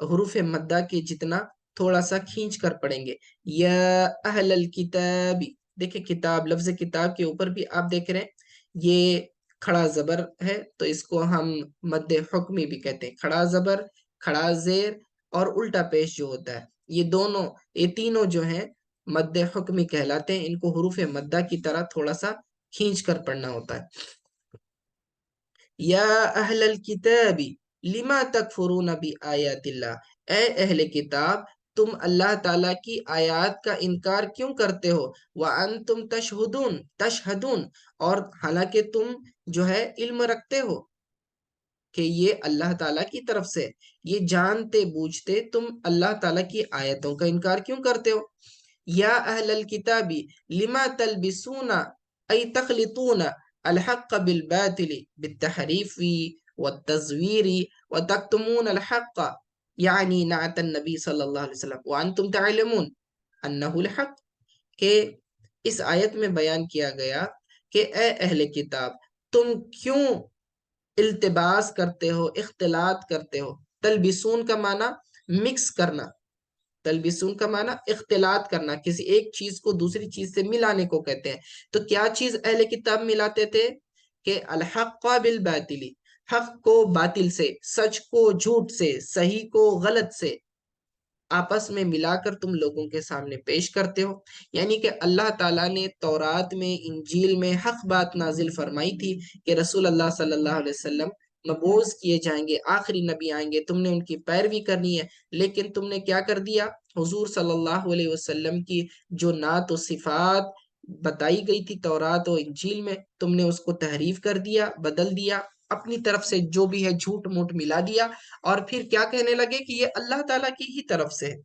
حروف مدہ کے جتنا تھوڑا سا کھینچ کر پڑھیں گے. یا اہل الکتاب، دیکھیں کتاب، لفظ کتاب کے اوپر بھی آپ دیکھ رہے ہیں یہ کھڑا زبر ہے، تو اس کو ہم مد حکمی بھی کہتے ہیں. کھڑا زبر، کھڑا زیر اور الٹا پیش جو ہوتا ہے، یہ تینوں جو ہیں مد حکمی کہلاتے ہیں. ان کو حروف مدہ کی طرح تھوڑا سا کھینچ کر پڑھنا ہوتا ہے. یا اہل الکتاب لما تکفرون بآیات اللہ، اے اہل کتاب تم اللہ تعالیٰ کی آیات کا انکار کیوں کرتے ہو؟ وانتم تشہدون، اور حالانکہ تم جو ہے علم رکھتے ہو کہ یہ اللہ تعالیٰ کی طرف سے. یہ جانتے بوجھتے تم اللہ تعالیٰ کی آیتوں کا انکار کیوں کرتے ہو؟ یا اہل الکتاب لما تلبسون ای تخلطون الحق بالباطل بالتحریف والتزویر وتکتمون الحق، یعنی نعت النبی صلی اللہ علیہ وسلم وانتم تعلمون انہ الحق. کہ اس آیت میں بیان کیا گیا کہ اے اہل کتاب تم کیوں التباس کرتے ہو، اختلاط کرتے ہو. تلبسون کا معنی مکس کرنا، تلبسون کا معنی اختلاط کرنا، کسی ایک چیز کو دوسری چیز سے ملانے کو کہتے ہیں. تو کیا چیز اہل کتاب ملاتے تھے؟ کہ الحق بالباطل، حق کو باطل سے، سچ کو جھوٹ سے، صحیح کو غلط سے آپس میں ملا کر تم لوگوں کے سامنے پیش کرتے ہو. یعنی کہ اللہ تعالیٰ نے تورات میں، انجیل میں حق بات نازل فرمائی تھی کہ رسول اللہ صلی اللہ علیہ وسلم مبعوث کیے جائیں گے، آخری نبی آئیں گے، تم نے ان کی پیروی کرنی ہے. لیکن تم نے کیا کر دیا؟ حضور صلی اللہ علیہ وسلم کی جو نعت و صفات بتائی گئی تھی تورات و انجیل میں، تم نے اس کو تحریف کر دیا، بدل دیا، اپنی طرف سے جو بھی ہے جھوٹ موٹ ملا دیا، اور پھر کیا کہنے لگے کہ یہ اللہ تعالیٰ کی ہی طرف سے ہے.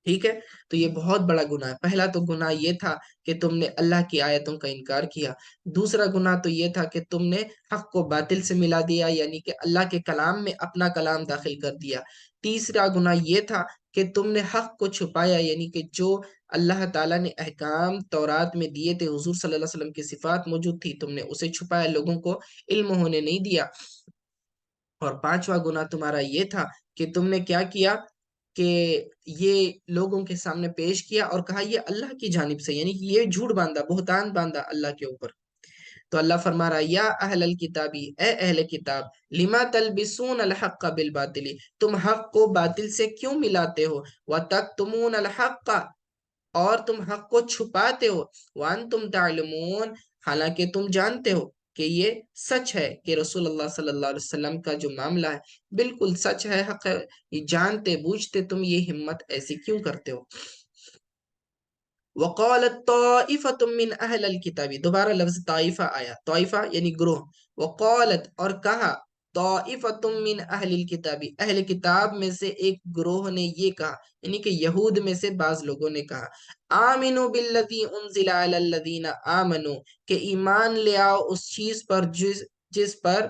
ٹھیک ہے، تو یہ بہت بڑا گناہ ہے. پہلا تو گناہ یہ تھا کہ تم نے اللہ کی آیتوں کا انکار کیا. دوسرا گناہ تو یہ تھا کہ تم نے حق کو باطل سے ملا دیا، یعنی کہ اللہ کے کلام میں اپنا کلام داخل کر دیا. تیسرا گناہ یہ تھا کہ تم نے حق کو چھپایا، یعنی کہ جو اللہ تعالیٰ نے احکام تورات میں دیے تھے، حضور صلی اللہ علیہ وسلم کی صفات موجود تھی، تم نے اسے چھپایا، لوگوں کو علم ہونے نہیں دیا. اور پانچواں گناہ تمہارا یہ تھا کہ تم نے کیا کیا کہ یہ لوگوں کے سامنے پیش کیا اور کہا یہ اللہ کی جانب سے، یعنی کہ یہ جھوٹ باندھا، بہتان باندھا اللہ کے اوپر. تو اللہ فرما رہا یا اہل الکتابی، اے اہل کتاب لما تلبسون الحق بالباطل، تم حق کو باطل سے کیوں ملاتے ہو؟ وتکتمون الحق، اور تم حق کو چھپاتے ہو. وانتم تعلمون، حالانکہ تم جانتے ہو کہ یہ سچ ہے، کہ رسول اللہ صلی اللہ علیہ وسلم کا جو معاملہ ہے بالکل سچ ہے، حق ہے. یہ جانتے بوجھتے تم یہ ہمت ایسی کیوں کرتے ہو؟ وقالت طائفة من اہل الکتاب، دوبارہ لفظ طائفہ آیا، طائفہ یعنی گروہ. وقالت، اور کہا، طائفة من اہل الکتاب، اہل کتاب میں سے ایک گروہ نے یہ کہا، یعنی کہ یہود میں سے بعض لوگوں نے کہا، آمنوا بالذی انزل علی الذین آمنوا، کہ ایمان لے آؤ اس چیز پر جس پر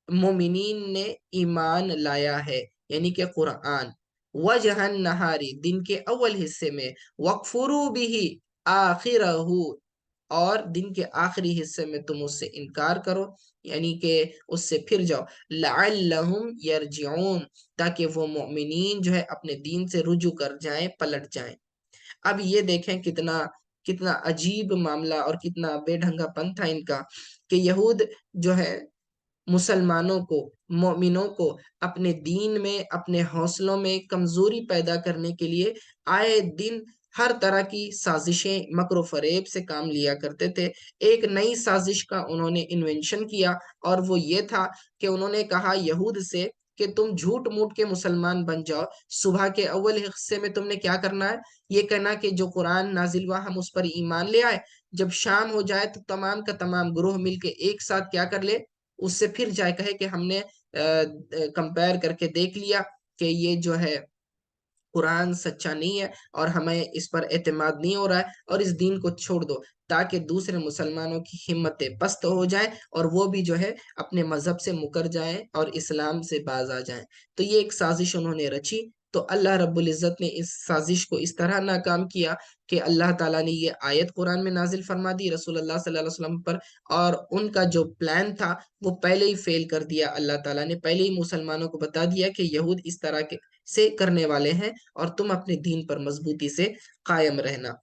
مومنین نے ایمان لایا ہے، یعنی کہ قرآن. وجہ النہاری، دن کے اول حصے میں. وَقْفُرُوا بِهِ آخِرَهُ، اور دن کے آخری حصے میں تم اس سے انکار کرو، یعنی کہ اس سے پھر جاؤ. لَعَلَّهُمْ يَرْجِعُونَ، تاکہ وہ مؤمنین جو ہے اپنے دین سے رجوع کر جائیں، پلٹ جائیں. اب یہ دیکھیں کتنا عجیب معاملہ اور کتنا بے ڈھنگا پن تھا ان کا، کہ یہود جو ہے مسلمانوں کو، مومنوں کو اپنے دین میں، اپنے حوصلوں میں کمزوری پیدا کرنے کے لیے آئے دن ہر طرح کی سازشیں، مکر و فریب سے کام لیا کرتے تھے. ایک نئی سازش کا انہوں نے انوینشن کیا، اور وہ یہ تھا کہ انہوں نے کہا یہود سے کہ تم جھوٹ موٹ کے مسلمان بن جاؤ. صبح کے اول حصے میں تم نے کیا کرنا ہے؟ یہ کہنا کہ جو قرآن نازل ہوا ہم اس پر ایمان لے آئے. جب شام ہو جائے تو تمام کا تمام گروہ مل کے ایک ساتھ کیا کر لے؟ اس سے پھر جائے، کہے کہ ہم نے کمپیر کر کے دیکھ لیا کہ یہ جو ہے قرآن سچا نہیں ہے اور ہمیں اس پر اعتماد نہیں ہو رہا ہے، اور اس دین کو چھوڑ دو، تاکہ دوسرے مسلمانوں کی ہمتیں پست ہو جائیں اور وہ بھی جو ہے اپنے مذہب سے مکر جائیں اور اسلام سے باز آ جائیں. تو یہ ایک سازش انہوں نے رچی تو اللہ رب العزت نے اس سازش کو اس طرح ناکام کیا کہ اللہ تعالیٰ نے یہ آیت قرآن میں نازل فرما دی رسول اللہ صلی اللہ علیہ وسلم پر، اور ان کا جو پلان تھا وہ پہلے ہی فیل کر دیا۔ اللہ تعالیٰ نے پہلے ہی مسلمانوں کو بتا دیا کہ یہود اس طرح کے سے کرنے والے ہیں، اور تم اپنے دین پر مضبوطی سے قائم رہنا۔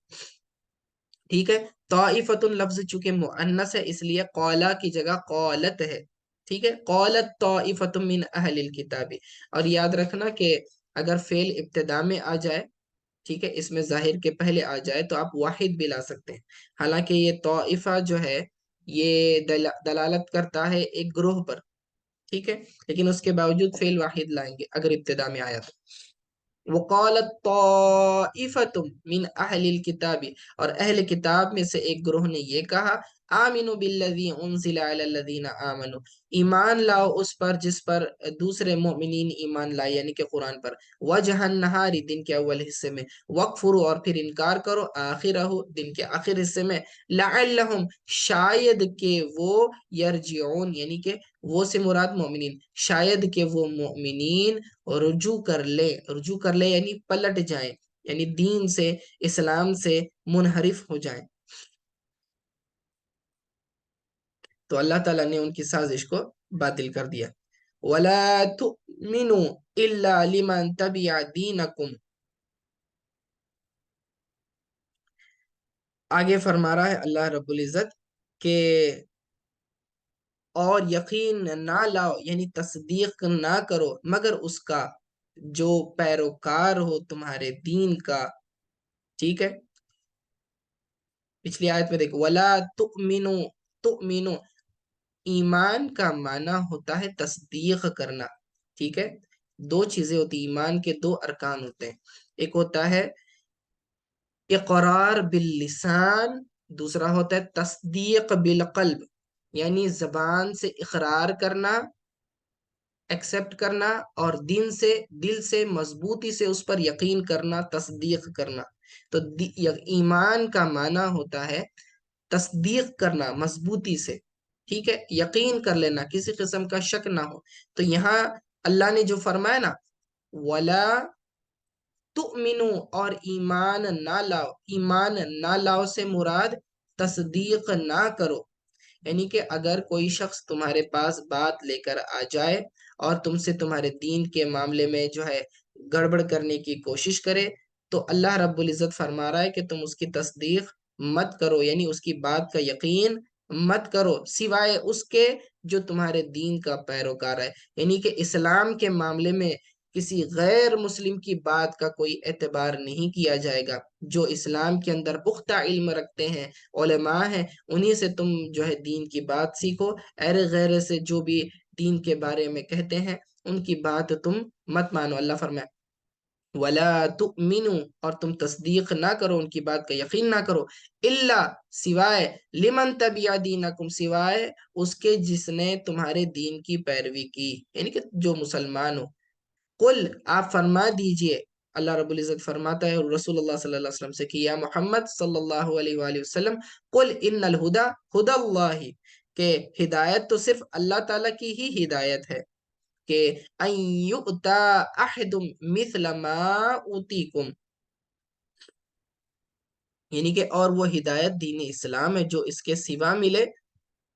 ٹھیک ہے، طائفۃ لفظ چونکہ مؤنث ہے اس لیے قولا کی جگہ قولت ہے۔ ٹھیک ہے، قولت طائفۃ من اہل الکتاب، اور یاد رکھنا کہ اگر فعل ابتدا میں آ جائے، ٹھیک ہے، اس میں ظاہر کے پہلے آ جائے تو آپ واحد بھی لا سکتے ہیں۔ حالانکہ یہ طائفہ جو ہے یہ دلالت کرتا ہے ایک گروہ پر، ٹھیک ہے، لیکن اس کے باوجود فعل واحد لائیں گے اگر ابتدا میں آیا تو۔ وقالت طائفۃ من اہل الکتاب، اور اہل کتاب میں سے ایک گروہ نے یہ کہا، آمنوا بالذی انزل علی الذین آمنوا، ایمان لاؤ اس پر جس پر دوسرے مومنین ایمان لائے، یعنی کہ قرآن پر، وجہ النہار، دن کے اول حصے میں، وکفروا، اور پھر انکار کرو، آخرہ، دن کے آخر حصے میں، لعلہم، شاید کہ وہ، یرجعون، یعنی کہ وہ سے مراد مومنین، شاید کہ وہ مومنین رجوع کر لے یعنی پلٹ جائیں، یعنی دین سے، اسلام سے منحرف ہو جائیں۔ تو اللہ تعالیٰ نے ان کی سازش کو باطل کر دیا۔ وَلَا تُؤْمِنُوا إِلَّا لِمَنْ تَبِعَ دِينَكُمْ، آگے فرما رہا ہے اللہ رب العزت کہ اور یقین نہ لاؤ، یعنی تصدیق نہ کرو، مگر اس کا جو پیروکار ہو تمہارے دین کا۔ ٹھیک ہے، پچھلی آیت میں دیکھو، وَلَا تُؤْمِنُوا، تُؤْمِنُوا، ایمان کا معنی ہوتا ہے تصدیق کرنا۔ ٹھیک ہے، دو چیزیں ہوتی، ایمان کے دو ارکان ہوتے ہیں، ایک ہوتا ہے اقرار باللسان، دوسرا ہوتا ہے تصدیق بالقلب، یعنی زبان سے اقرار کرنا، ایکسپٹ کرنا، اور دل سے مضبوطی سے اس پر یقین کرنا، تصدیق کرنا۔ تو ایمان کا معنی ہوتا ہے تصدیق کرنا مضبوطی سے، ٹھیک ہے، یقین کر لینا، کسی قسم کا شک نہ ہو۔ تو یہاں اللہ نے جو فرمایا نا، وَلَا تُؤْمِنُوا، اور ایمان نہ لاؤ، ایمان نہ لاؤ سے مراد تصدیق نہ کرو، یعنی کہ اگر کوئی شخص تمہارے پاس بات لے کر آ جائے اور تم سے تمہارے دین کے معاملے میں جو ہے گڑبڑ کرنے کی کوشش کرے، تو اللہ رب العزت فرما رہا ہے کہ تم اس کی تصدیق مت کرو، یعنی اس کی بات کا یقین مت کرو، سوائے اس کے جو تمہارے دین کا پیروکار ہے، یعنی کہ اسلام کے معاملے میں کسی غیر مسلم کی بات کا کوئی اعتبار نہیں کیا جائے گا۔ جو اسلام کے اندر پختہ علم رکھتے ہیں، علماء ہیں، انہی سے تم جو ہے دین کی بات سیکھو، غیر سے جو بھی دین کے بارے میں کہتے ہیں ان کی بات تم مت مانو۔ اللہ فرمائے وَلَا تُؤْمِنُوا، اور تم تصدیق نہ کرو، ان کی بات کا یقین نہ کرو، إِلَّا، سوائے، لِمَنْ تَبِعَ دِينَكُمْ، سوائے اس کے جس نے تمہارے دین کی پیروی کی، یعنی کہ جو مسلمان ہو۔ قل، آپ فرما دیجئے، اللہ رب العزت فرماتا ہے رسول اللہ صلی اللہ علیہ وسلم سے کہ یا محمد صلی اللہ علیہ وآلہ وسلم، قل ان الہدا ہدی اللہ، کہ ہدایت تو صرف اللہ تعالیٰ کی ہی ہدایت ہے، کہ ان یؤتا احد مثل ما اوتیکم، یعنی کہ اور وہ ہدایت دین اسلام ہے، جو اس کے سوا ملے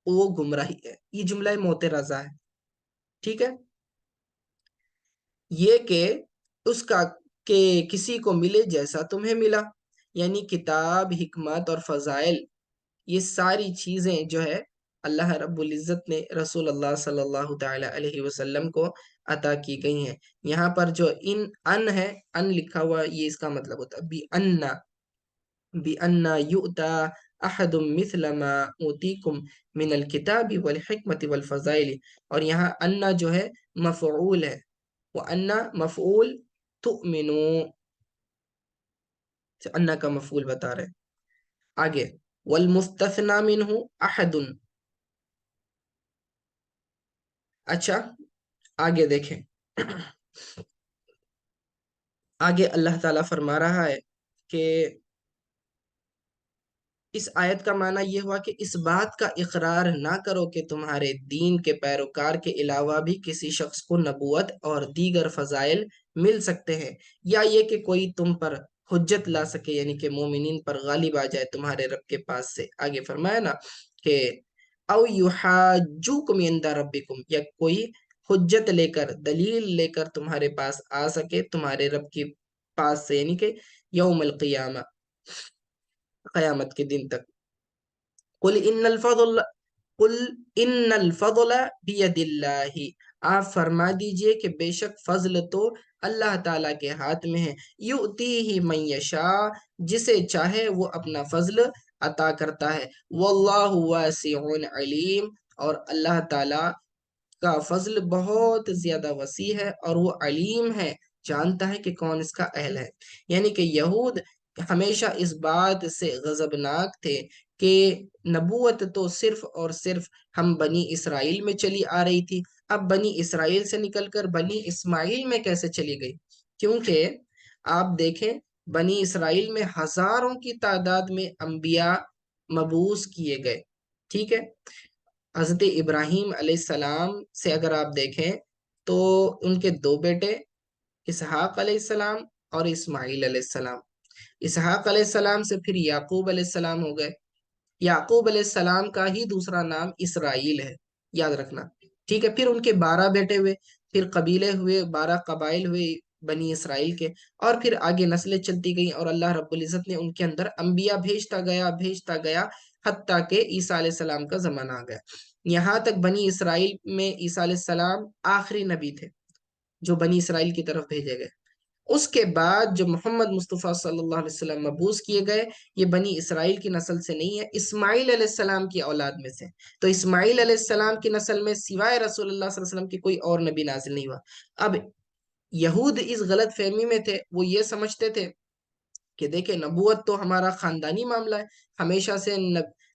وہ گمراہی ہے۔ یہ جملہ معترضہ ہے، ٹھیک ہے، یہ کہ اس کا کہ کسی کو ملے جیسا تمہیں ملا، یعنی کتاب، حکمت اور فضائل، یہ ساری چیزیں جو ہے اللہ رب العزت نے رسول اللہ صلی اللہ تعالی علیہ وسلم کو عطا کی گئی ہیں۔ یہاں پر جو ان ہے، ان لکھا ہوا، یہ اس کا مطلب ہوتا ہے بِأَنَّ يُؤْتَى أَحَدٌ مِثْلَ مَا أُوتِيكُمْ مِنَ الْكِتَابِ وَالْحِكْمَةِ وَالْفَضَائِلِ، اور یہاں ان جو ہے مفعول ہے، وَأَنَّ مفعول تُؤْمِنُوا، ان کا مفعول بتا رہے۔ آگے وَالْمُسْتَثْنَى مِنْهُ أَحَدٌ، اچھا آگے دیکھیں، آگے اللہ تعالیٰ فرما رہا ہے کہ اس آیت کا معنی یہ ہوا کہ اس بات کا اقرار نہ کرو کہ تمہارے دین کے پیروکار کے علاوہ بھی کسی شخص کو نبوت اور دیگر فضائل مل سکتے ہیں، یا یہ کہ کوئی تم پر حجت لا سکے، یعنی کہ مومنین پر غالب آ جائے تمہارے رب کے پاس سے۔ آگے فرمایا نا کہ او یحاجوکم عند ربکم، یا کوئی حجت لے کر، دلیل لے کر تمہارے پاس آ سکے تمہارے رب کے پاس سے، یعنی کہ یوم القیامہ، قیامت کے دن تک۔ قل ان الفضل قل ان الفضل بید اللہ، آپ فرما دیجئے کہ بے شک فضل تو اللہ تعالیٰ کے ہاتھ میں ہے، یؤتیہ من یشاء، جسے چاہے وہ اپنا فضل عطا کرتا ہے، واللہ واسع علیم، اور اللہ تعالیٰ کا فضل بہت زیادہ وسیع ہے اور وہ علیم ہے، جانتا ہے کہ کون اس کا اہل ہے۔ یعنی کہ یہود ہمیشہ اس بات سے غضبناک تھے کہ نبوت تو صرف اور صرف ہم بنی اسرائیل میں چلی آ رہی تھی، اب بنی اسرائیل سے نکل کر بنی اسماعیل میں کیسے چلی گئی؟ کیونکہ آپ دیکھیں بنی اسرائیل میں ہزاروں کی تعداد میں انبیاء مبعوث کیے گئے، ٹھیک ہے؟ حضرت ابراہیم علیہ السلام سے اگر آپ دیکھیں تو ان کے دو بیٹے اسحاق علیہ السلام اور اسماعیل علیہ السلام، اسحاق علیہ السلام سے پھر یعقوب علیہ السلام ہو گئے، یعقوب علیہ السلام کا ہی دوسرا نام اسرائیل ہے، یاد رکھنا، ٹھیک ہے؟ پھر ان کے 12 بیٹے ہوئے، پھر قبیلے ہوئے، 12 قبائل ہوئے بنی اسرائیل کے، اور پھر آگے نسلیں چلتی گئیں اور اللہ رب العزت نے ان کے اندر انبیاء بھیجتا گیا حتیٰ کہ عیسیٰ علیہ السلام کا زمانہ آ گیا۔ یہاں تک بنی اسرائیل میں عیسیٰ علیہ السلام آخری نبی تھے جو بنی اسرائیل کی طرف بھیجے گئے۔ اس کے بعد جو محمد مصطفیٰ صلی اللہ علیہ وسلم مبعوث کیے گئے، یہ بنی اسرائیل کی نسل سے نہیں ہے، اسماعیل علیہ السلام کی اولاد میں سے۔ تو اسماعیل علیہ السلام کی نسل میں سوائے رسول اللہ صلی اللہ علیہ وسلم کی کوئی اور نبی نازل نہیں ہوا۔ اب یہود اس غلط فہمی میں تھے، وہ یہ سمجھتے تھے کہ دیکھیں نبوت تو ہمارا خاندانی معاملہ ہے، ہمیشہ سے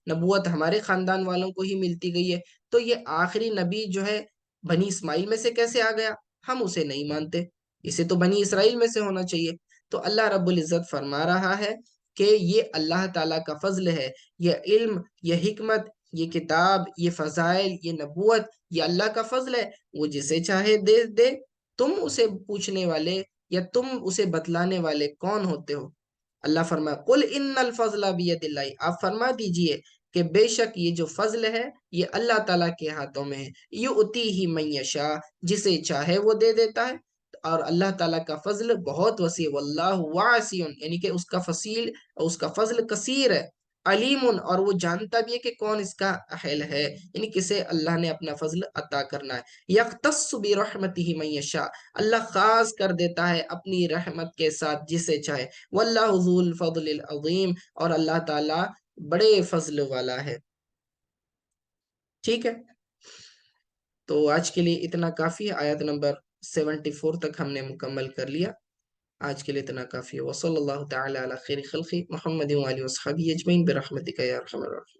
نبوت ہمارے خاندان والوں کو ہی ملتی گئی ہے، تو یہ آخری نبی جو ہے بنی اسماعیل میں سے کیسے آ گیا؟ ہم اسے نہیں مانتے، اسے تو بنی اسرائیل میں سے ہونا چاہیے۔ تو اللہ رب العزت فرما رہا ہے کہ یہ اللہ تعالیٰ کا فضل ہے، یہ علم، یہ حکمت، یہ کتاب، یہ فضائل، یہ نبوت، یہ اللہ کا فضل ہے، وہ جسے چاہے دے دے۔ تم اسے پوچھنے والے یا تم اسے بتلانے والے کون ہوتے ہو؟ اللہ فرمائے قل ان الفضل بید اللہ، آپ فرما دیجئے کہ بے شک یہ جو فضل ہے یہ اللہ تعالیٰ کے ہاتھوں میں ہے، یؤتیہ من یشاء، جسے چاہے وہ دے دیتا ہے، اور اللہ تعالیٰ کا فضل بہت وسیع، واللہ واسع، یعنی کہ اس کا فضل کثیر ہے، علیم، اور وہ جانتا بھی ہے کہ کون اس کا اہل ہے، یعنی کسے اللہ نے اپنا فضل عطا کرنا ہے۔ یختص برحمتہ من یشاء، اللہ خاص کر دیتا ہے اپنی رحمت کے ساتھ جسے چاہے، واللہ ذو الفضل العظیم، اور اللہ تعالیٰ بڑے فضل والا ہے، ٹھیک ہے؟ تو آج کے لیے اتنا کافی ہے، آیت نمبر 74 تک ہم نے مکمل کر لیا، آج کے لیے اتنا کافی ہے۔ وصلی اللہ تعالی علی خیر خلقی محمد وآلہ وصحبہ اجمعین برحمتک یا ارحم الراحمین۔